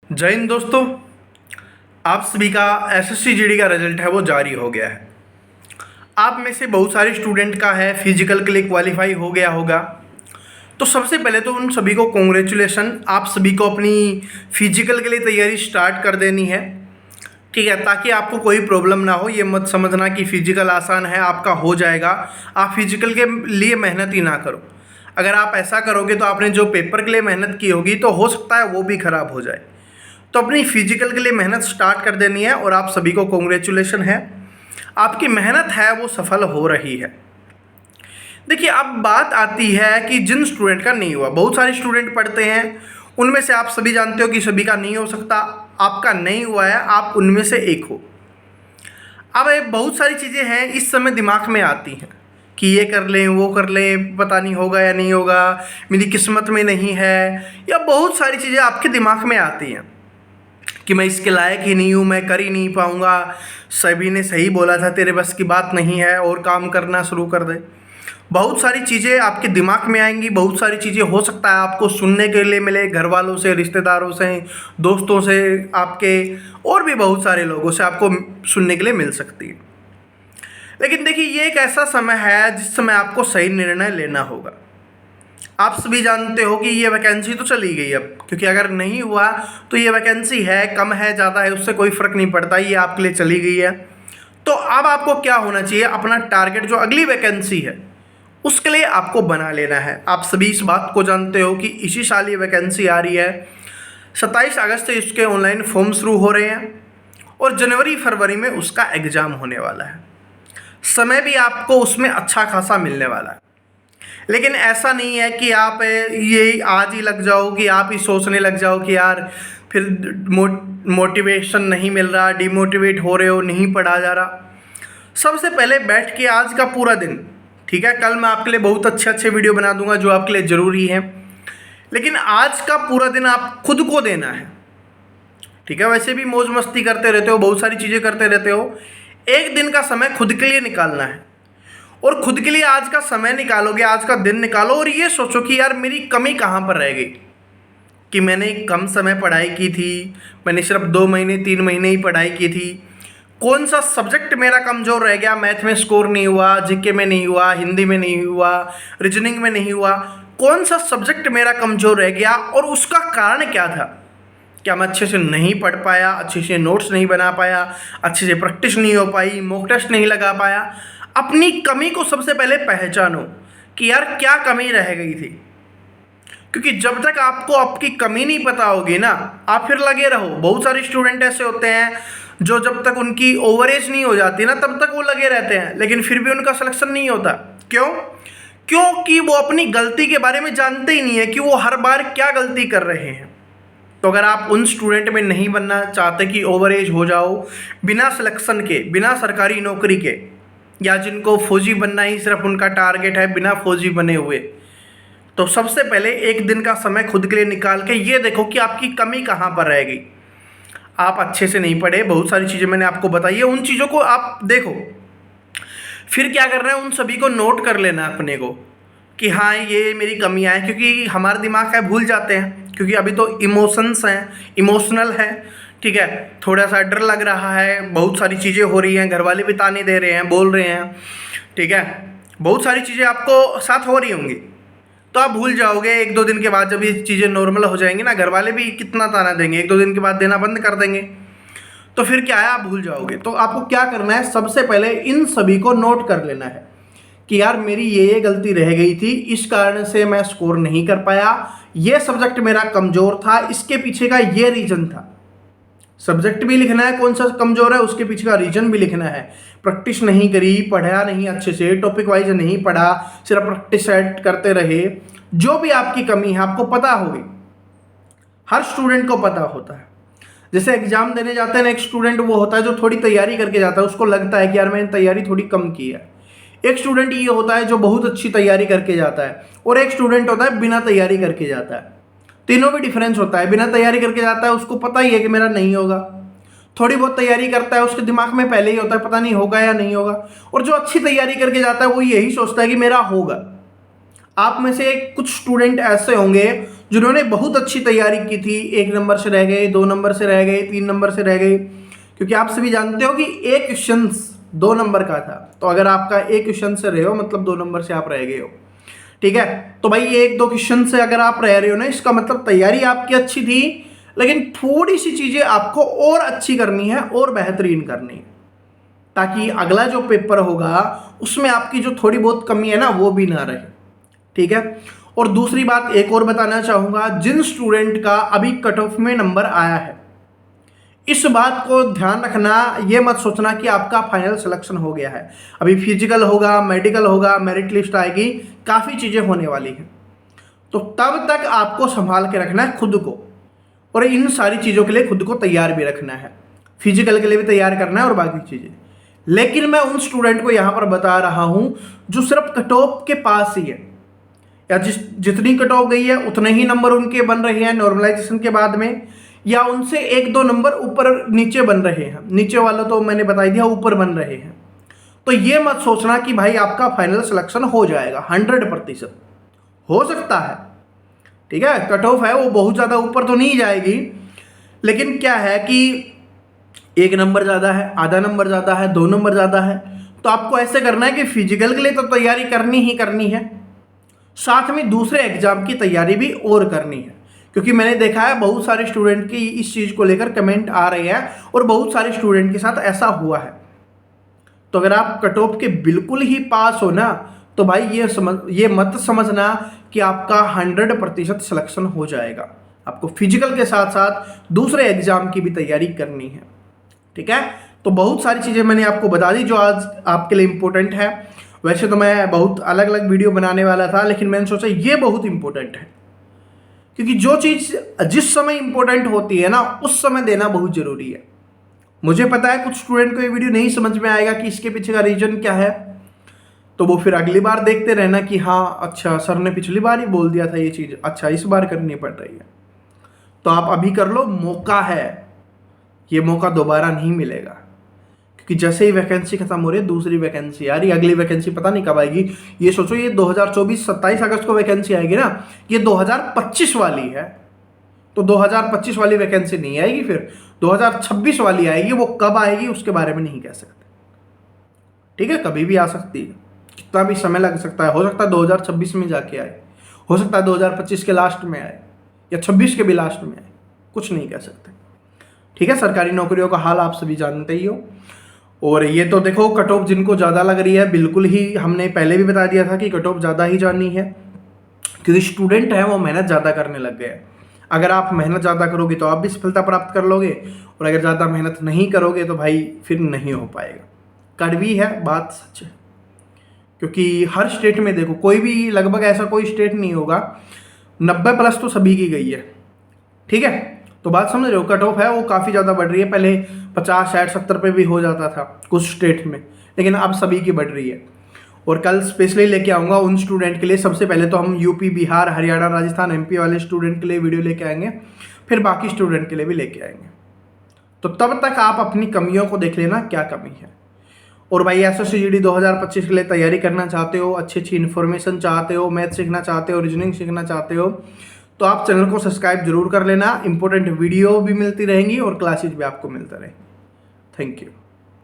जय हिंद दोस्तों। आप सभी का एसएससी जीडी का रिजल्ट है वो जारी हो गया है। आप में से बहुत सारे स्टूडेंट का है फिजिकल के लिए क्वालिफाई हो गया होगा। तो सबसे पहले तो उन सभी को कॉन्ग्रेचुलेसन। आप सभी को अपनी फिजिकल के लिए तैयारी स्टार्ट कर देनी है, ठीक है, ताकि आपको कोई प्रॉब्लम ना हो। ये मत समझना कि फिजिकल आसान है, आपका हो जाएगा। आप फिजिकल के लिए मेहनत ही ना करो। अगर आप ऐसा करोगे तो आपने जो पेपर के लिए मेहनत की होगी तो हो सकता है वो भी ख़राब हो जाए। तो अपनी फिजिकल के लिए मेहनत स्टार्ट कर देनी है और आप सभी को कॉन्ग्रेचुलेशन है, आपकी मेहनत है वो सफल हो रही है। देखिए, अब बात आती है कि जिन स्टूडेंट का नहीं हुआ, बहुत सारे स्टूडेंट पढ़ते हैं, उनमें से आप सभी जानते हो कि सभी का नहीं हो सकता। आपका नहीं हुआ है, आप उनमें से एक हो। अब ये बहुत सारी चीज़ें हैं इस समय दिमाग में आती हैं कि ये कर लें वो कर लें, पता नहीं होगा या नहीं होगा, मेरी किस्मत में नहीं है, या बहुत सारी चीज़ें आपके दिमाग में आती हैं कि मैं इसके लायक ही नहीं हूँ, मैं कर ही नहीं पाऊँगा, सभी ने सही बोला था, तेरे बस की बात नहीं है, और काम करना शुरू कर दे। बहुत सारी चीज़ें आपके दिमाग में आएंगी, बहुत सारी चीज़ें हो सकता है आपको सुनने के लिए मिले, घर वालों से, रिश्तेदारों से, दोस्तों से, आपके और भी बहुत सारे लोगों से आपको सुनने के लिए मिल सकती है। लेकिन देखिए, ये एक ऐसा समय है जिस समय आपको सही निर्णय लेना होगा। आप सभी जानते हो कि ये वैकेंसी तो चली गई अब, क्योंकि अगर नहीं हुआ तो ये वैकेंसी है, कम है ज़्यादा है उससे कोई फ़र्क नहीं पड़ता, ये आपके लिए चली गई है। तो अब आपको क्या होना चाहिए, अपना टारगेट जो अगली वैकेंसी है उसके लिए आपको बना लेना है। आप सभी इस बात को जानते हो कि इसी साल ये वैकेंसी आ रही है। 27 अगस्त से इसके ऑनलाइन फॉर्म शुरू हो रहे हैं और जनवरी फरवरी में उसका एग्ज़ाम होने वाला है। समय भी आपको उसमें अच्छा खासा मिलने वाला है। लेकिन ऐसा नहीं है कि आप ये आज ही लग जाओ, कि आप ही सोचने लग जाओ कि यार फिर मोटिवेशन नहीं मिल रहा, डिमोटिवेट हो रहे हो, नहीं पढ़ा जा रहा। सबसे पहले बैठ के आज का पूरा दिन, ठीक है, कल मैं आपके लिए बहुत अच्छे अच्छे वीडियो बना दूंगा जो आपके लिए ज़रूरी है, लेकिन आज का पूरा दिन आप खुद को देना है, ठीक है। वैसे भी मौज मस्ती करते रहते हो, बहुत सारी चीज़ें करते रहते हो, एक दिन का समय खुद के लिए निकालना है। और खुद के लिए आज का समय निकालोगे, आज का दिन निकालो और ये सोचो कि यार मेरी कमी कहाँ पर रह गई, कि मैंने कम समय पढ़ाई की थी, मैंने सिर्फ 2 महीने 3 महीने ही पढ़ाई की थी, कौन सा सब्जेक्ट मेरा कमज़ोर रह गया, मैथ में स्कोर नहीं हुआ, जीके में नहीं हुआ, हिंदी में नहीं हुआ, रीजनिंग में नहीं हुआ, कौन सा सब्जेक्ट मेरा कमज़ोर रह गया और उसका कारण क्या था। क्या मैं अच्छे से नहीं पढ़ पाया, अच्छे से नोट्स नहीं बना पाया, अच्छे से प्रैक्टिस नहीं हो पाई, मॉक टेस्ट नहीं लगा पाया। अपनी कमी को सबसे पहले पहचानो कि यार क्या कमी रह गई थी, क्योंकि जब तक आपको आपकी कमी नहीं पता होगी ना, आप फिर लगे रहो। बहुत सारे स्टूडेंट ऐसे होते हैं जो जब तक उनकी ओवरेज नहीं हो जाती ना तब तक वो लगे रहते हैं, लेकिन फिर भी उनका सिलेक्शन नहीं होता। क्यों? क्योंकि वो अपनी गलती के बारे में जानते ही नहीं है कि वो हर बार क्या गलती कर रहे हैं। तो अगर आप उन स्टूडेंट में नहीं बनना चाहते कि ओवरेज हो जाओ बिना सिलेक्शन के, बिना सरकारी नौकरी के, या जिनको फौजी बनना ही सिर्फ उनका टारगेट है बिना फौजी बने हुए, तो सबसे पहले एक दिन का समय खुद के लिए निकाल के ये देखो कि आपकी कमी कहाँ पर रह गई। आप अच्छे से नहीं पढ़े, बहुत सारी चीज़ें मैंने आपको बताई है, उन चीज़ों को आप देखो। फिर क्या करना है, उन सभी को नोट कर लेना अपने को कि हाँ ये मेरी कमियाँ हैं, क्योंकि हमारा दिमाग है भूल जाते हैं, क्योंकि अभी तो इमोशंस हैं, इमोशनल है, ठीक है, थोड़ा सा डर लग रहा है, बहुत सारी चीज़ें हो रही हैं, घर वाले भी ताने दे रहे हैं, बोल रहे हैं, ठीक है, बहुत सारी चीज़ें आपको साथ हो रही होंगी, तो आप भूल जाओगे। 1-2 दिन के बाद जब ये चीज़ें नॉर्मल हो जाएंगी ना, घर वाले भी कितना ताना देंगे, 1-2 दिन के बाद देना बंद कर देंगे, तो फिर क्या है, आप भूल जाओगे। तो आपको क्या करना है, सबसे पहले इन सभी को नोट कर लेना है कि यार मेरी ये गलती रह गई थी, इस कारण से मैं स्कोर नहीं कर पाया, ये सब्जेक्ट मेरा कमज़ोर था, इसके पीछे का ये रीज़न था। सब्जेक्ट भी लिखना है कौन सा कमज़ोर है, उसके पीछे का रीजन भी लिखना है। प्रैक्टिस नहीं करी, पढ़ा नहीं अच्छे से, टॉपिक वाइज नहीं पढ़ा, सिर्फ प्रैक्टिस सेट करते रहे, जो भी आपकी कमी है आपको पता होगी, हर स्टूडेंट को पता होता है। जैसे एग्जाम देने जाते हैं ना, एक स्टूडेंट वो होता है जो थोड़ी तैयारी करके जाता है, उसको लगता है कि यार मैंने तैयारी थोड़ी कम की है। एक स्टूडेंट ये होता है जो बहुत अच्छी तैयारी करके जाता है, और एक स्टूडेंट होता है बिना तैयारी करके जाता है। तीनों में डिफरेंस होता है। बिना तैयारी करके जाता है, उसको पता ही है कि मेरा नहीं होगा। थोड़ी बहुत तैयारी करता है, उसके दिमाग में पहले ही होता है पता नहीं होगा या नहीं होगा। और जो अच्छी तैयारी करके जाता है वो यही सोचता है कि मेरा होगा। आप में से कुछ स्टूडेंट ऐसे होंगे जिन्होंने बहुत अच्छी तैयारी की थी, 1 नंबर से रह गए, 2 नंबर से रह गए, 3 नंबर से रह गए, क्योंकि आप सभी जानते हो कि एक क्वेश्चन 2 नंबर का था। तो अगर आपका एक क्वेश्चन से रहे हो मतलब 2 नंबर से आप रह गए हो, ठीक है। तो भाई 1-2 क्वेश्चन से अगर आप रह रहे हो ना, इसका मतलब तैयारी आपकी अच्छी थी, लेकिन थोड़ी सी चीजें आपको और अच्छी करनी है और बेहतरीन करनी है, ताकि अगला जो पेपर होगा उसमें आपकी जो थोड़ी बहुत कमी है ना वो भी ना रहे, ठीक है। और दूसरी बात एक और बताना चाहूंगा, जिन स्टूडेंट का अभी कट ऑफ में नंबर आया है, इस बात को ध्यान रखना, ये मत सोचना कि आपका फाइनल सिलेक्शन हो गया है। अभी फिजिकल होगा, मेडिकल होगा, मेरिट लिस्ट आएगी, काफ़ी चीज़ें होने वाली हैं। तो तब तक आपको संभाल के रखना है खुद को, और इन सारी चीज़ों के लिए खुद को तैयार भी रखना है, फिजिकल के लिए भी तैयार करना है और बाकी चीज़ें। लेकिन मैं उन स्टूडेंट को यहाँ पर बता रहा हूँ जो सिर्फ कट ऑफ के पास ही है, या जितनी कट ऑफ गई है उतने ही नंबर उनके बन रहे हैं नॉर्मलाइजेशन के बाद में, या उनसे 1-2 नंबर ऊपर नीचे बन रहे हैं। नीचे वाला तो मैंने बता दिया, ऊपर बन रहे हैं। तो ये मत सोचना कि भाई आपका फाइनल सिलेक्शन हो जाएगा, 100% हो सकता है, ठीक है। कट ऑफ है वो बहुत ज़्यादा ऊपर तो नहीं जाएगी, लेकिन क्या है कि 1 नंबर ज़्यादा है, आधा नंबर ज़्यादा है, 2 नंबर ज़्यादा है। तो आपको ऐसे करना है कि फिजिकल के लिए तो तैयारी करनी ही करनी है, साथ में दूसरे एग्जाम की तैयारी भी और करनी है, क्योंकि मैंने देखा है बहुत सारे स्टूडेंट की इस चीज़ को लेकर कमेंट आ रहे हैं और बहुत सारे स्टूडेंट के साथ ऐसा हुआ है। तो अगर आप कट ऑफ के बिल्कुल ही पास हो ना, तो भाई ये मत समझना कि आपका 100% सिलेक्शन हो जाएगा। आपको फिजिकल के साथ साथ दूसरे एग्जाम की भी तैयारी करनी है, ठीक है। तो बहुत सारी चीज़ें मैंने आपको बता दी जो आज आपके लिए इम्पोर्टेंट है। वैसे तो मैं बहुत अलग अलग वीडियो बनाने वाला था, लेकिन मैंने सोचा ये बहुत इंपॉर्टेंट है, क्योंकि जो चीज़ जिस समय इंपॉर्टेंट होती है ना उस समय देना बहुत ज़रूरी है। मुझे पता है कुछ स्टूडेंट को ये वीडियो नहीं समझ में आएगा कि इसके पीछे का रीज़न क्या है, तो वो फिर अगली बार देखते रहना कि हाँ अच्छा सर ने पिछली बार ही बोल दिया था ये चीज़, अच्छा इस बार करनी पड़ रही है। तो आप अभी कर लो, मौका है, ये मौका दोबारा नहीं मिलेगा, कि जैसे ही वैकेंसी खत्म हो रही है दूसरी वैकेंसी आ रही है, अगली वैकेंसी पता नहीं कब आएगी। ये सोचो ये 2024 27 अगस्त को वैकेंसी आएगी ना, ये 2025 वाली है, तो 2025 वाली वैकेंसी नहीं आएगी, फिर 2026 वाली आएगी। वो कब आएगी उसके बारे में नहीं कह सकते, ठीक है, कभी भी आ सकती है, कितना भी समय लग सकता है। हो सकता है 2026 में जाके आए, हो सकता है 2025 के लास्ट में आए, या 26 के भी लास्ट में आए, कुछ नहीं कह सकते, ठीक है। सरकारी नौकरियों का हाल आप सभी जानते ही हो। और ये तो देखो कट ऑफ जिनको ज़्यादा लग रही है, बिल्कुल ही हमने पहले भी बता दिया था कि कट ऑफ ज़्यादा ही जानी है, क्योंकि स्टूडेंट हैं वो मेहनत ज़्यादा करने लग गए। अगर आप मेहनत ज़्यादा करोगे तो आप भी सफलता प्राप्त कर लोगे, और अगर ज़्यादा मेहनत नहीं करोगे तो भाई फिर नहीं हो पाएगा। कड़वी है बात, सच है, क्योंकि हर स्टेट में देखो, कोई भी लगभग ऐसा कोई स्टेट नहीं होगा 90+ तो सभी की गई है, ठीक है। तो बात समझ रहे हो, कट ऑफ है वो काफ़ी ज़्यादा बढ़ रही है। पहले 50, 60, 70 पे भी हो जाता था कुछ स्टेट में, लेकिन अब सभी की बढ़ रही है। और कल स्पेशली लेके आऊँगा उन स्टूडेंट के लिए। सबसे पहले तो हम यूपी, बिहार, हरियाणा, राजस्थान, एमपी वाले स्टूडेंट के लिए वीडियो लेके आएंगे, फिर बाकी स्टूडेंट के लिए भी लेके आएंगे। तो तब तक आप अपनी कमियों को देख लेना क्या कमी है। और भाई एसएससी जीडी 2025 के लिए तैयारी करना चाहते हो, अच्छी अच्छी इन्फॉर्मेशन चाहते हो, मैथ सीखना चाहते हो, रीजनिंग सीखना चाहते हो, तो आप चैनल को सब्सक्राइब जरूर कर लेना। इंपॉर्टेंट वीडियो भी मिलती रहेंगी और क्लासेज भी आपको मिलता रहे। Thank you.